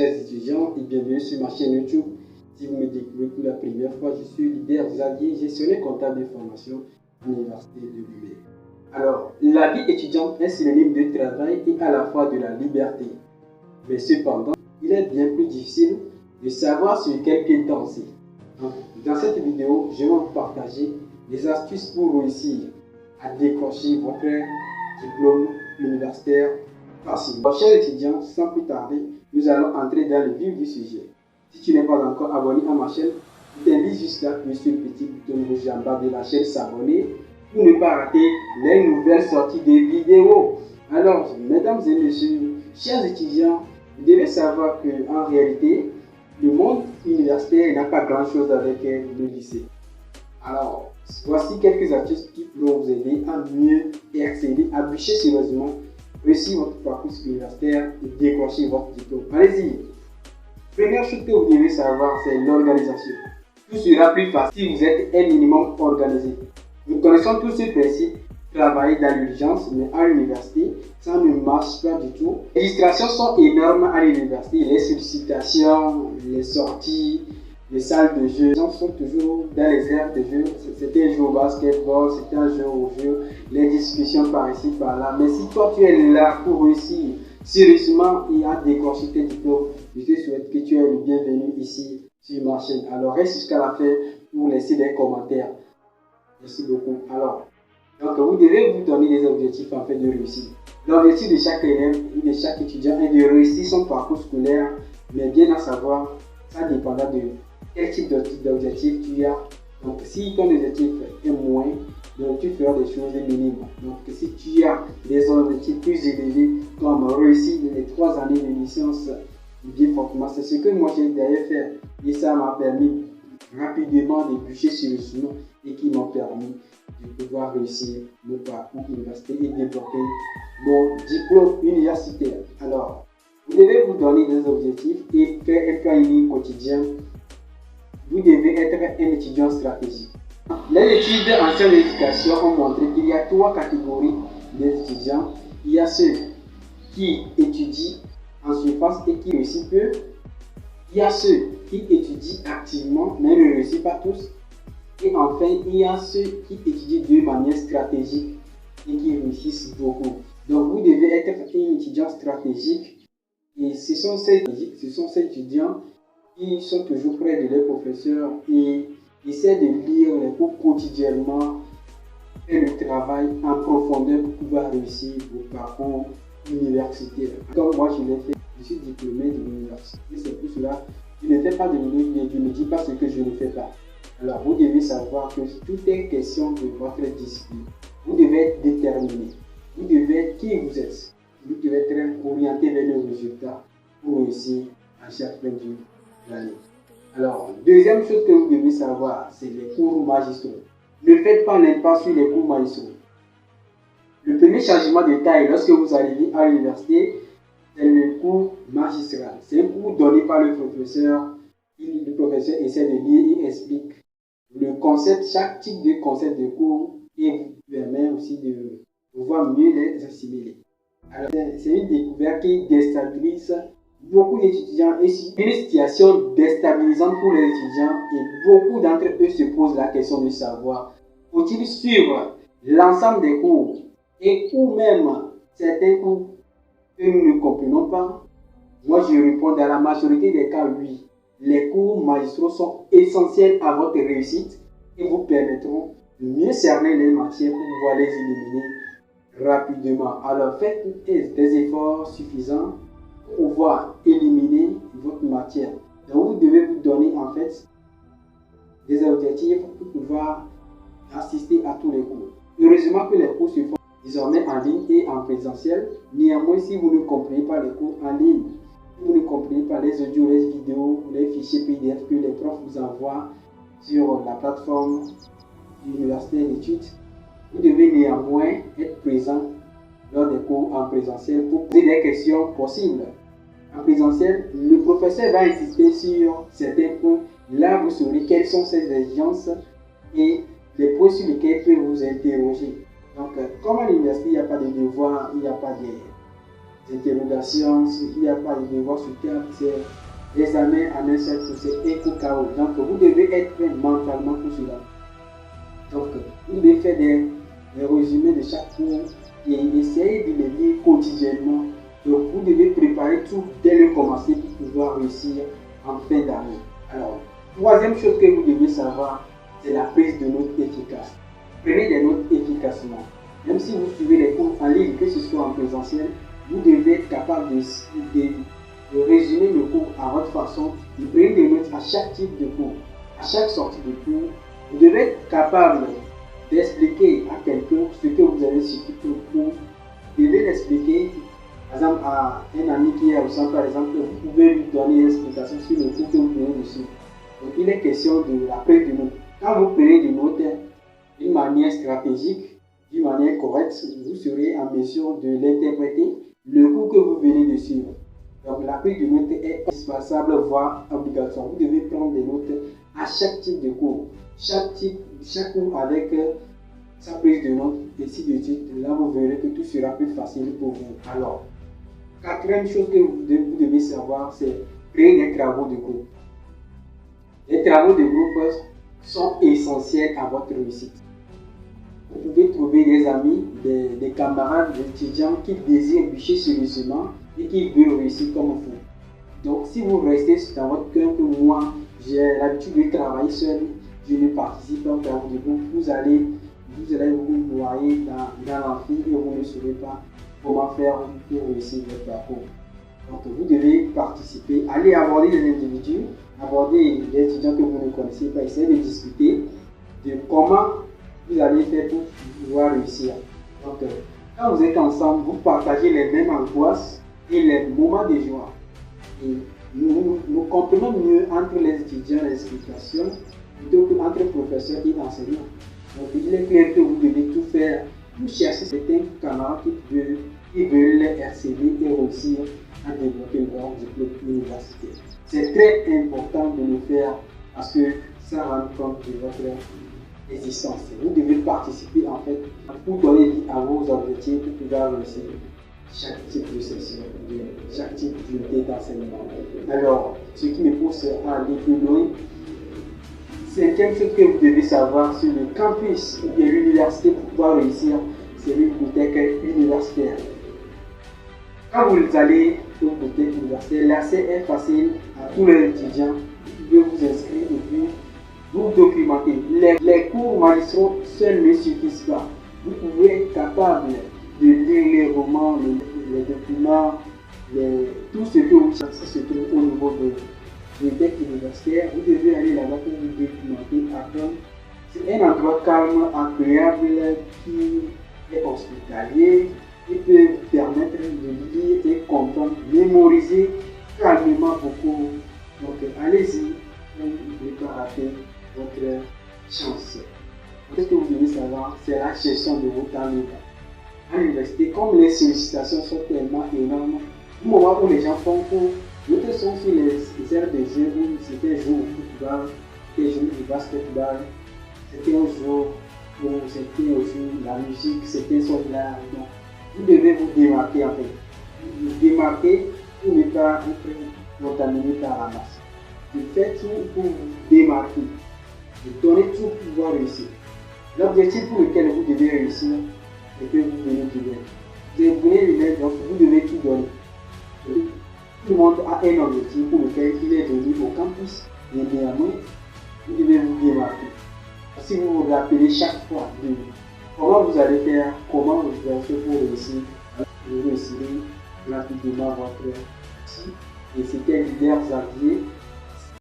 chers étudiants, et bienvenue sur ma chaîne YouTube. Si vous me découvrez pour la première fois, je suis leader Xavier, gestionnaire comptable de formation à l'Université de Lubé. Alors, la vie étudiante est synonyme de travail et à la fois de la liberté. Mais cependant, il est bien plus difficile de savoir sur quel pied danser. Donc, dans cette vidéo, je vais vous partager des astuces pour réussir à décrocher votre diplôme universitaire facile. Chers étudiants, sans plus tarder, nous allons entrer dans le vif du sujet. Si tu n'es pas encore abonné à ma chaîne, je t'invite juste là, sur le petit bouton rouge en bas de la chaîne s'abonner pour ne pas rater les nouvelles sorties de vidéos. Alors, mesdames et messieurs, chers étudiants, vous devez savoir qu'en réalité, le monde universitaire n'a pas grand chose avec le lycée. Alors, voici quelques astuces qui pourront vous aider à mieux exceller, à bûcher sérieusement, réussir votre parcours universitaire et décrocher votre diplôme. Allez-y! Première chose que vous devez savoir, c'est l'organisation. Tout sera plus facile si vous êtes un minimum organisé. Nous connaissons tous ce principe, travailler dans l'urgence, mais à l'université, ça ne marche pas du tout. Les distractions sont énormes à l'université, les sollicitations, les sorties, les salles de jeu, les gens sont toujours dans les aires de jeu. C'était un jeu au basketball, c'était un jeu au jeu, les discussions par ici, par là. Mais si toi tu es là pour réussir sérieusement et à décrocher tes diplômes, je te souhaite que tu es le bienvenu ici sur ma chaîne. Alors reste jusqu'à la fin pour laisser des commentaires. Merci beaucoup. Alors, donc vous devez vous donner des objectifs en fait de réussir. L'objectif de chaque élève et de chaque étudiant est de réussir son parcours scolaire, mais bien à savoir, ça dépendra de quel type d'objectif tu as. Donc si ton objectif est moins, donc tu feras des choses minimes. Donc si tu as des objectifs plus élevés, comme réussir les 3 années de licence bien fortement, c'est ce que moi j'ai d'ailleurs fait. Et ça m'a permis rapidement de bûcher sur le chemin et qui m'a permis de pouvoir réussir mon parcours universitaire et développer mon diplôme universitaire. Alors, vous devez vous donner des objectifs et faire un planning quotidien. Vous devez être un étudiant stratégique. Les études anciennes de l'éducation ont montré qu'il y a 3 catégories d'étudiants. Il y a ceux qui étudient en surface et qui réussissent peu. Il y a ceux qui étudient activement mais ne réussissent pas tous. Et enfin, il y a ceux qui étudient de manière stratégique et qui réussissent beaucoup. Donc vous devez être un étudiant stratégique et ce sont ces étudiants qui sont toujours près de leurs professeurs et essaient de lire les cours quotidiennement, faire le travail en profondeur pour pouvoir réussir vos parcours universitaires. Comme moi je l'ai fait, je suis diplômé de l'université. C'est pour cela que je ne fais pas de vidéo, je ne dis pas ce que je ne fais pas. Alors vous devez savoir que tout est question de votre discipline. Vous devez être déterminé. Vous devez être qui vous êtes. Vous devez être orienté vers le résultat pour réussir à chaque fin de l'année. Alors, deuxième chose que vous devez savoir, c'est les cours magistraux. Ne faites pas l'impasse sur les cours magistraux. Le premier changement de taille lorsque vous arrivez à l'université, c'est le cours magistral. C'est un cours donné par le professeur. Le professeur essaie de lire et explique le concept, chaque type de concept de cours et vous permet aussi de pouvoir mieux les assimiler. Alors, c'est une découverte qui déstabilise beaucoup d'étudiants et c'est une situation déstabilisante pour les étudiants et beaucoup d'entre eux se posent la question de savoir faut-il suivre l'ensemble des cours et ou même certains cours que nous ne comprenons pas. Moi je réponds dans la majorité des cas oui. Les cours magistraux sont essentiels à votre réussite et vous permettront de mieux cerner les matières pour pouvoir les éliminer rapidement. Alors faites des efforts suffisants pour pouvoir éliminer votre matière. Donc vous devez vous donner en fait des objectifs pour pouvoir assister à tous les cours. Heureusement que les cours se font désormais en ligne et en présentiel. Néanmoins, si vous ne comprenez pas les cours en ligne, si vous ne comprenez pas les audios, les vidéos, les fichiers PDF que les profs vous envoient sur la plateforme universitaire d'études, vous devez néanmoins être présent lors des cours en présentiel pour poser des questions possibles. En présentiel, le professeur va insister sur certains points. Là, vous saurez quelles sont ces exigences et les points sur lesquels il peut vous interroger. Donc, comme à l'université, il n'y a pas de devoirs, il n'y a pas interrogations, il n'y a pas de devoir sur terre, c'est l'examen en un seul coup, c'est un coup KO. Donc vous devez être prêt mentalement pour cela. Donc vous devez faire des résumés de chaque cours et essayer de les lire quotidiennement. Donc vous devez préparer tout dès le commencer pour pouvoir réussir en fin d'année. Alors, troisième chose que vous devez savoir, c'est la prise de notes efficace. Prenez des notes efficacement. Même si vous suivez les cours en ligne, que ce soit en présentiel, vous devez être capable de résumer le cours à votre façon, de prendre des notes à chaque type de cours, à chaque sortie de cours. Vous devez être capable d'expliquer à quelqu'un ce que vous avez suivi pour le cours. Vous devez l'expliquer, par exemple, à un ami qui est au centre, par exemple, vous pouvez lui donner une explication sur le cours que vous venez de suivre. Donc, il est question de la prise de notes. Quand vous prenez des notes d'une manière stratégique, d'une manière correcte, vous serez en mesure de l'interpréter, le cours que vous venez de suivre. Donc, la prise de notes est indispensable, voire obligatoire. Vous devez prendre des notes à chaque type de cours. Chaque cours avec sa prise de notes, et ainsi de suite. Là, vous verrez que tout sera plus facile pour vous. Alors, quatrième chose que vous devez savoir, c'est créer des travaux de groupe. Les travaux de groupe sont essentiels à votre réussite. Vous pouvez trouver des amis, des camarades, des étudiants qui désirent bûcher sérieusement et qui veulent réussir comme vous. Donc, si vous restez dans votre cœur que moi, j'ai l'habitude de travailler seul, je ne participe pas aux travaux de groupe, vous allez vous noyer dans l'amphi et vous ne saurez pas comment faire pour réussir votre parcours. Donc, vous devez participer, aller aborder des individus, aborder des étudiants que vous ne connaissez pas, essayer de discuter de comment vous allez faire pour pouvoir réussir. Donc, quand vous êtes ensemble, vous partagez les mêmes angoisses et les moments de joie. Et nous comprenons mieux entre les étudiants les explications plutôt qu'entre professeurs et enseignants. Donc, il est clair que vous devez tout faire pour chercher certains camarades qui veulent les RCD et réussir à développer leur diplôme universitaire. C'est très important de le faire parce que ça rend compte de votre existence. Vous devez participer en fait pour donner vie à vos objectifs pour pouvoir réussir chaque type de session, chaque type d'unité d'enseignement. Alors, ce qui me pousse à aller plus loin, cinquième chose que vous devez savoir sur le campus de l'université pour pouvoir réussir, c'est une bibliothèque universitaire. Quand vous allez au bibliothèque universitaire, l'accès est facile à tous les étudiants. Vous pouvez vous inscrire et puis vous documenter. Les cours magistraux seuls ne suffisent pas. Vous pouvez être capable de lire les romans, les documents, tout ce que vous cherchez se trouve au niveau de bibliothèque universitaire. Vous devez aller là-bas pour vous documenter, apprendre. C'est un endroit calme, agréable, qui est hospitalier, qui peut vous permettre de lire et comprendre, mémoriser calmement beaucoup. Donc allez-y, pour ne pas rater votre chance. Ce que vous devez savoir, c'est la gestion de vos temps libres. À l'université, comme les sollicitations sont tellement énormes, au moment où les gens font cours, d'autres sont sur les aires de jeu où c'était jour au football, c'était jour au basketball, c'était au jour où c'était aussi la musique, c'était sur l'art. Donc, vous devez vous démarquer en fait. Vous démarquer pour ne pas être contaminé par la masse. Vous faites tout pour vous démarquer. Vous donnez tout pour pouvoir réussir. L'objectif pour lequel vous devez réussir, c'est que vous venez du même. Vous venez du même, donc vous devez tout donner. Tout le monde a un objectif pour lequel il est venu au campus. Et néanmoins, vous devez vous démarquer. Si vous vous rappelez chaque fois de comment vous allez faire, comment vous allez faire pour réussir, vous réussirez rapidement votre réussite. Et c'était Leader Xavier.